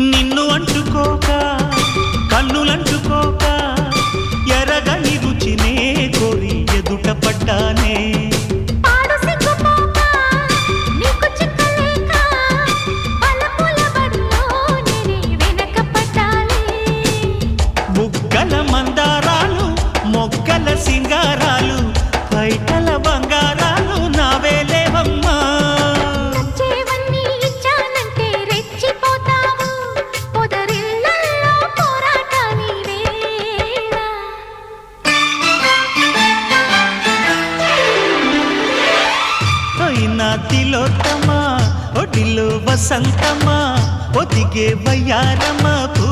నిన్ను అంటుకోక కన్నులంటుకోక ఎరగని రుచినే కోరి ఎదుట పడ్డానే బుగ్గల మందారాలు మొగ్గల సింగారాలు బయటల బంగారాలు నావేలేవమ్మా తిలోత్తమా ఒడిలో వసంతమా ఒదిగే వయ్యారమా పూ